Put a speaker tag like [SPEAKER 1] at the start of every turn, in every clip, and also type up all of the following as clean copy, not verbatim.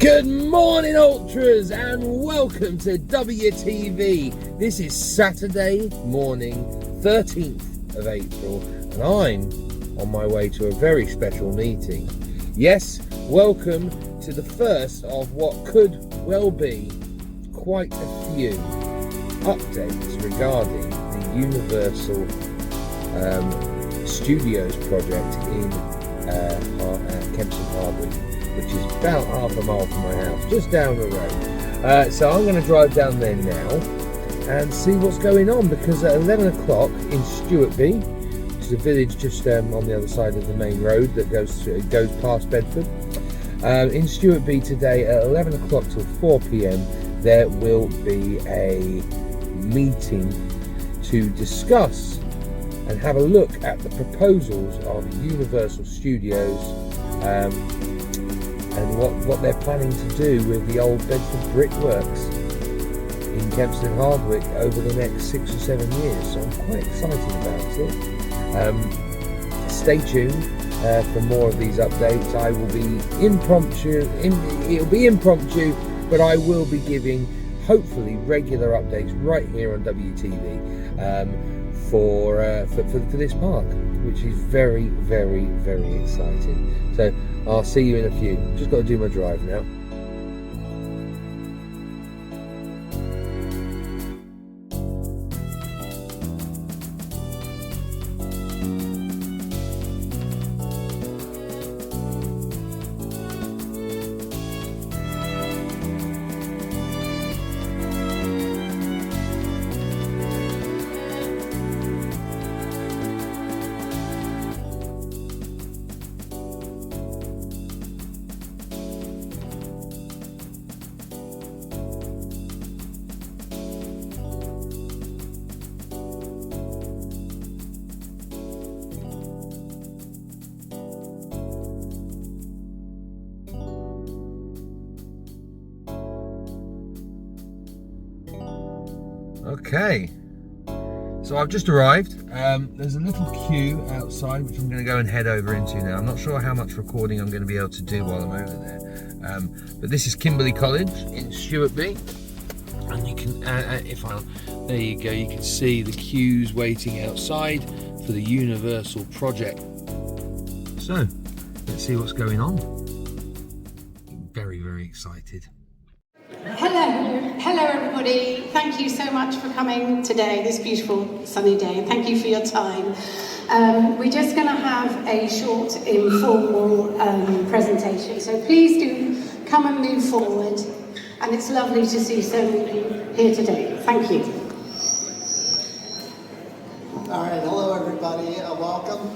[SPEAKER 1] Good morning, Ultras, and welcome to WTV. This is Saturday morning, 13th of April, and I'm on my way to a very special meeting. Yes, welcome to the first of what could well be quite a few updates regarding the Universal Studios project in Kempston Hardwick, which is about half a mile from my house, just down the road. So I'm going to drive down there now and see what's going on, because at 11 o'clock in Stewartby, which is a village just on the other side of the main road that goes past Bedford, in Stewartby today at 11 o'clock till 4 p.m. there will be a meeting to discuss and have a look at the proposals of Universal Studios and what they're planning to do with the old Bedford brickworks in Kempston Hardwick over the next 6 or 7 years. So I'm quite excited about it. Stay tuned for more of these updates. I will be it'll be impromptu, but I will be giving hopefully regular updates right here on WTV for this park, which is very, very, very exciting. So I'll see you in a few. Just got to do my drive now. Okay, so I've just arrived. There's a little queue outside which I'm going to go and head over into now. I'm not sure how much recording I'm going to be able to do while I'm over there, but this is Kimberley College in Stewartby, and you can there you go, you can see the queues waiting outside for the Universal project. So let's see what's going on. Very, very excited.
[SPEAKER 2] Hello everybody. Thank you so much for coming today, this beautiful sunny day. Thank you for your time. We're just going to have a short informal presentation, so please do come and move forward, and it's lovely to see so many here today. Thank you.
[SPEAKER 3] All right, hello everybody, welcome.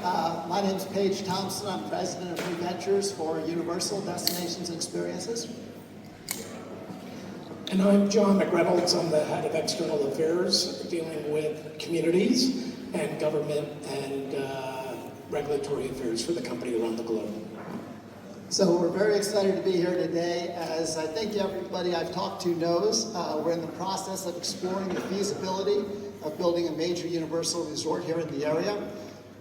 [SPEAKER 3] My name is Paige Thompson. I'm president of New Ventures for Universal Destinations and Experiences.
[SPEAKER 4] And I'm John McReynolds. I'm the head of external affairs, dealing with communities and government and regulatory affairs for the company around the globe.
[SPEAKER 3] So we're very excited to be here today. As I think everybody I've talked to knows, we're in the process of exploring the feasibility of building a major Universal resort here in the area.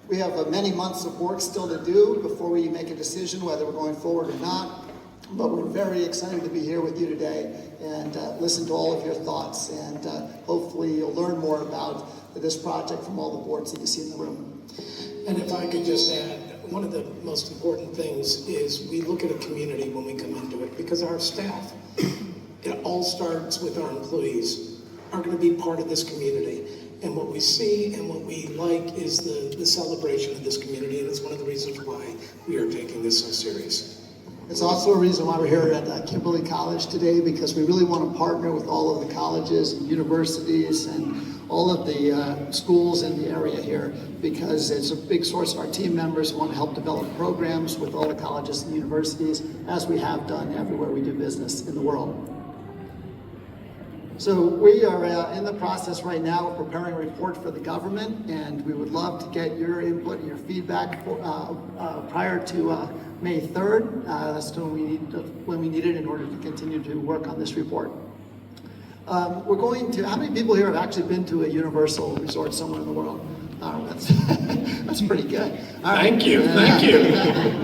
[SPEAKER 3] We have many months of work still to do before we make a decision whether we're going forward or not. But we're very excited to be here with you today and listen to all of your thoughts, and hopefully you'll learn more about this project from all the boards that you see in the room.
[SPEAKER 4] And if I could just add, one of the most important things is we look at a community when we come into it, because our staff, it all starts with our employees, are going to be part of this community. And what we see and what we like is the celebration of this community, and it's one of the reasons why we are taking this so serious.
[SPEAKER 3] It's also a reason why we're here at Kimberley College today, because we really want to partner with all of the colleges and universities and all of the schools in the area here, because it's a big source of our team members who want to help develop programs with all the colleges and universities, as we have done everywhere we do business in the world. So we are in the process right now of preparing a report for the government, and we would love to get your input and your feedback prior to May 3rd. That's when we need it in order to continue to work on this report. We're going to, how many people here have actually been to a Universal resort somewhere in the world? Oh, that's pretty good. All right.
[SPEAKER 4] Thank you, thank you.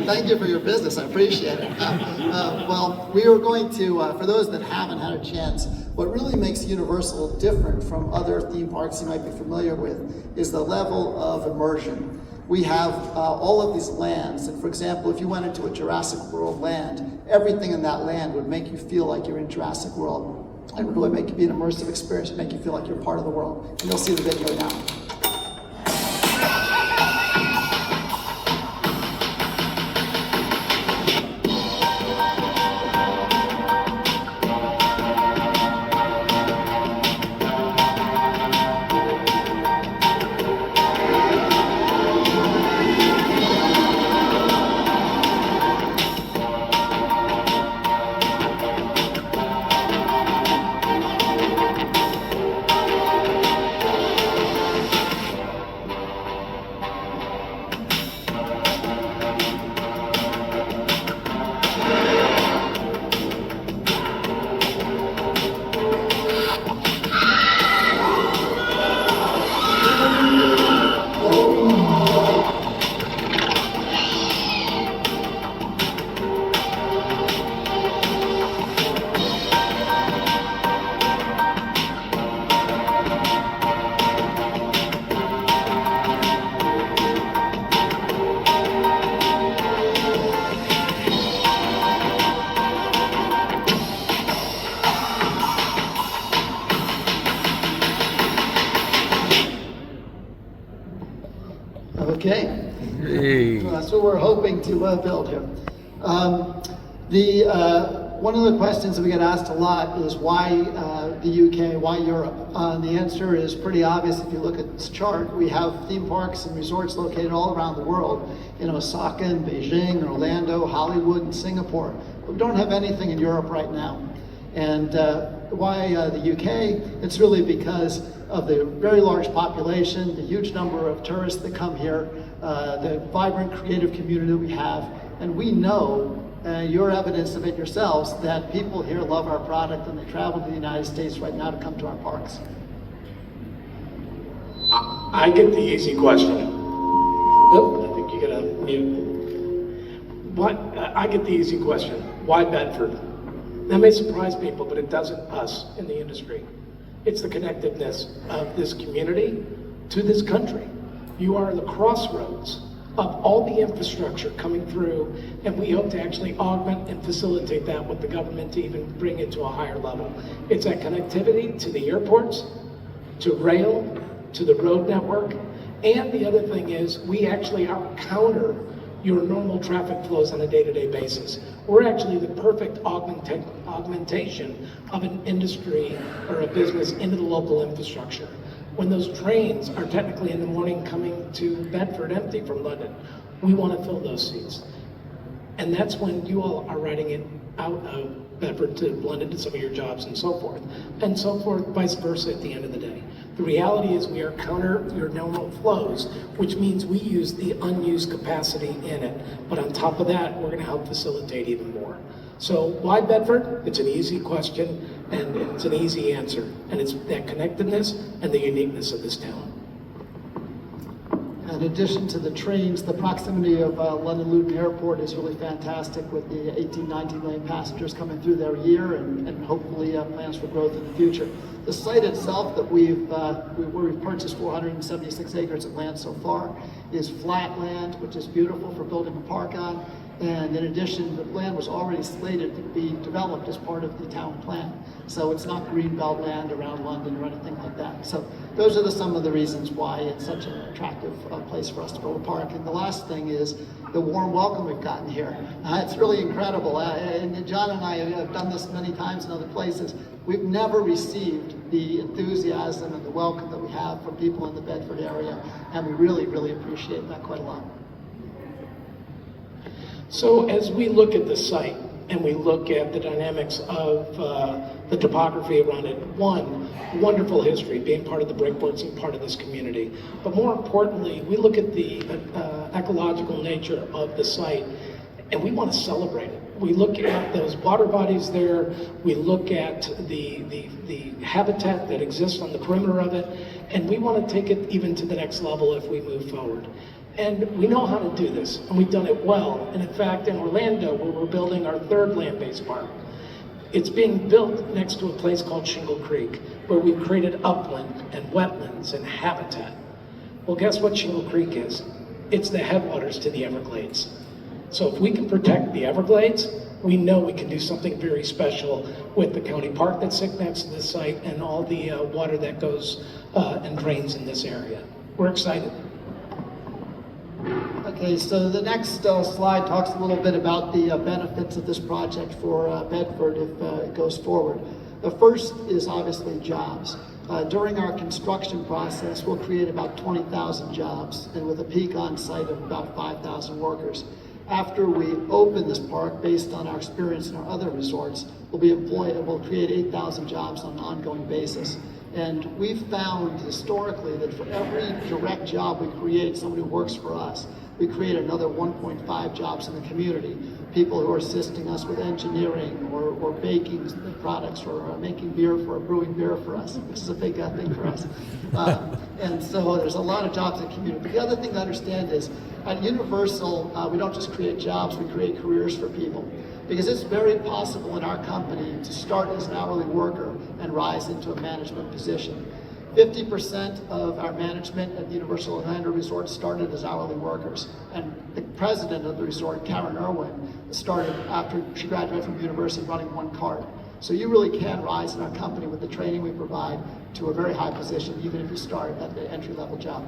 [SPEAKER 3] Thank you for your business. I appreciate it. Well, we are going to, for those that haven't had a chance, what really makes Universal different from other theme parks you might be familiar with is the level of immersion. We have all of these lands, and for example, if you went into a Jurassic World land, everything in that land would make you feel like you're in Jurassic World. It would really make it be an immersive experience, make you feel like you're part of the world. And you'll see the video now. Okay.
[SPEAKER 1] Hey.
[SPEAKER 3] That's what we're hoping to build here. One of the questions that we get asked a lot is why the UK, why Europe? The answer is pretty obvious if you look at this chart. We have theme parks and resorts located all around the world, in Osaka and Beijing, Orlando, Hollywood, and Singapore. But we don't have anything in Europe right now. And why the UK? It's really because of the very large population, the huge number of tourists that come here, the vibrant creative community that we have, and we know, you're evidence of it yourselves, that people here love our product and they travel to the United States right now to come to our parks.
[SPEAKER 4] I get the easy question. Yep, I think you gotta mute. I get the easy question. Why Bedford? That may surprise people, but it doesn't us in the industry. It's the connectedness of this community to this country. You are the crossroads of all the infrastructure coming through, and we hope to actually augment and facilitate that with the government to even bring it to a higher level. It's that connectivity to the airports, to rail, to the road network, and the other thing is we actually are counter your normal traffic flows on a day-to-day basis. We're actually the perfect augmentation of an industry or a business into the local infrastructure. When those trains are technically in the morning coming to Bedford empty from London, we want to fill those seats. And that's when you all are riding it out of Bedford to London to some of your jobs and so forth, vice versa at the end of the day. The reality is we are counter your normal flows, which means we use the unused capacity in it. But on top of that, we're going to help facilitate even more. So why Bedford? It's an easy question and it's an easy answer. And it's that connectedness and the uniqueness of this town.
[SPEAKER 3] In addition to the trains, the proximity of London Luton Airport is really fantastic with the 18-19 million passengers coming through there a year and hopefully plans for growth in the future. The site itself that we've purchased 476 acres of land so far is flat land, which is beautiful for building a park on. And in addition, the land was already slated to be developed as part of the town plan. So it's not greenbelt land around London or anything like that. So those are some of the reasons why it's such an attractive place for us to build a park. And the last thing is the warm welcome we've gotten here. It's really incredible. And John and I have done this many times in other places. We've never received the enthusiasm and the welcome that we have from people in the Bedford area. And we really, really appreciate that quite a lot.
[SPEAKER 4] So as we look at the site and we look at the dynamics of the topography around it, one, wonderful history, being part of the Brickworks and part of this community. But more importantly, we look at the ecological nature of the site. and we want to celebrate it. We look at those water bodies there, we look at the habitat that exists on the perimeter of it, and we want to take it even to the next level if we move forward. And we know how to do this, and we've done it well. And in fact, in Orlando, where we're building our third land-based park, it's being built next to a place called Shingle Creek, where we've created upland and wetlands and habitat. Well, guess what Shingle Creek is? It's the headwaters to the Everglades. So if we can protect the Everglades, we know we can do something very special with the county park that's next to this site and all the water that goes and drains in this area. We're excited.
[SPEAKER 3] Okay, so the next slide talks a little bit about the benefits of this project for Bedford if it goes forward. The first is obviously jobs. During our construction process, we'll create about 20,000 jobs, and with a peak on site of about 5,000 workers. After we open this park, based on our experience in our other resorts, we'll create 8,000 jobs on an ongoing basis. And we've found historically that for every direct job we create, somebody who works for us, we create another 1.5 jobs in the community. People who are assisting us with engineering or baking products or making beer or brewing beer for us, which is a big thing for us. And so there's a lot of jobs in the community. But the other thing to understand is at Universal, we don't just create jobs, we create careers for people. Because it's very possible in our company to start as an hourly worker and rise into a management position. 50% of our management at the Universal Orlando Resort started as hourly workers. And the president of the resort, Karen Irwin, started after she graduated from university running one cart. So you really can rise in our company with the training we provide to a very high position, even if you start at the entry-level job.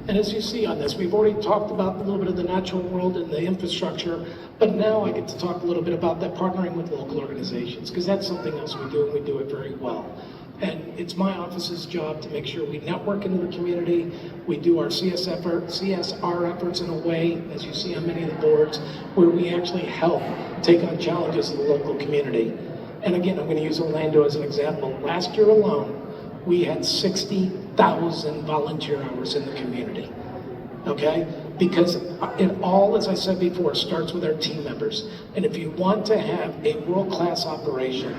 [SPEAKER 4] And as you see on this, we've already talked about a little bit of the natural world and the infrastructure, but now I get to talk a little bit about that partnering with local organizations, because that's something else we do, and we do it very well. And it's my office's job to make sure we network into the community. We do our CSR efforts in a way, as you see on many of the boards, where we actually help take on challenges in the local community. And again, I'm going to use Orlando as an example. Last year alone, we had 60,000 volunteer hours in the community, okay? Because it all, as I said before, starts with our team members. And if you want to have a world-class operation,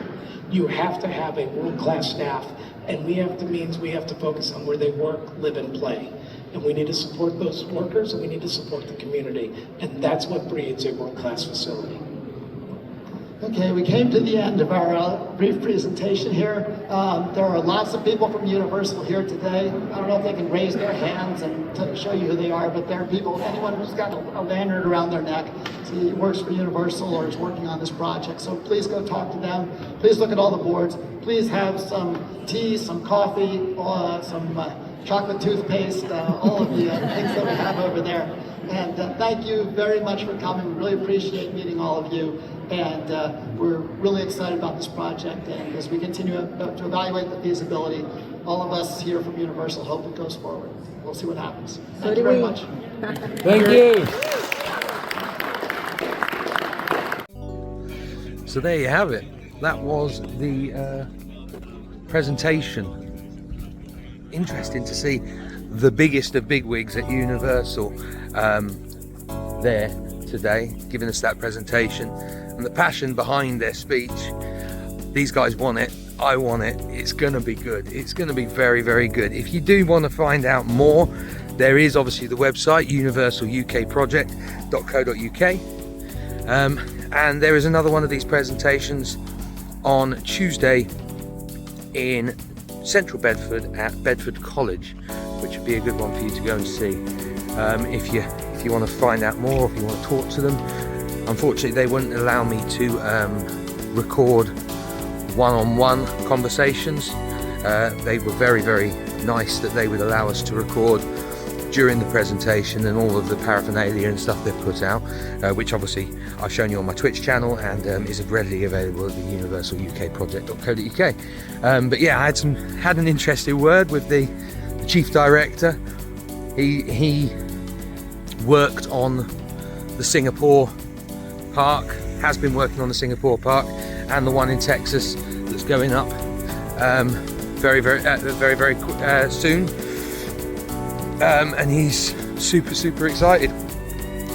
[SPEAKER 4] you have to have a world-class staff, and we have to focus on where they work, live, and play. And we need to support those workers, and we need to support the community. And that's what breeds a world-class facility.
[SPEAKER 3] Okay, we came to the end of our brief presentation here. There are lots of people from Universal here today. I don't know if they can raise their hands and show you who they are, but there are people, anyone who's got a lanyard around their neck, he works for Universal or is working on this project. So please go talk to them. Please look at all the boards. Please have some tea, some coffee, some chocolate toothpaste, all of the things that we have over there. And thank you very much for coming. We really appreciate meeting all of you. And we're really excited about this project. And as we continue to evaluate the feasibility, all of us here from Universal hope it goes forward. We'll see what happens. Thank you very much.
[SPEAKER 1] Thank you. So there you have it. That was the presentation. Interesting to see the biggest of bigwigs at Universal there today, giving us that presentation, and the passion behind their speech. These guys want it, I want it, it's gonna be good, it's gonna be very, very good. If you do want to find out more, there is obviously the website universalukproject.co.uk, and there is another one of these presentations on Tuesday in Central Bedford at Bedford College, which would be a good one for you to go and see if you want to find out more, if you want to talk to them. Unfortunately, they wouldn't allow me to record one-on-one conversations. They were very, very nice that they would allow us to record during the presentation and all of the paraphernalia and stuff they've put out, which obviously I've shown you on my Twitch channel and is readily available at the universalukproject.co.uk. But yeah, I had an interesting word with the chief director. He worked on the Singapore park, has been working on the Singapore park and the one in Texas that's going up very soon, and he's super excited.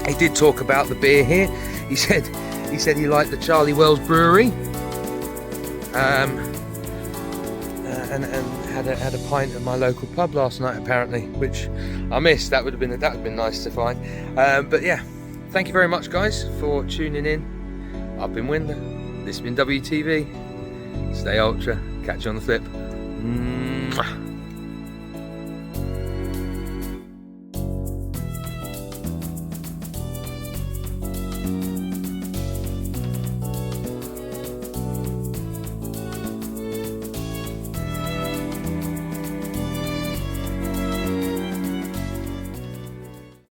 [SPEAKER 1] He did talk about the beer here. He said he liked the Charlie Wells Brewery, and had a pint at my local pub last night apparently, which I missed. That would have been nice to find. But yeah, thank you very much, guys, for tuning in. I've been Winder. This has been WTV. Stay ultra. Catch you on the flip. Mwah.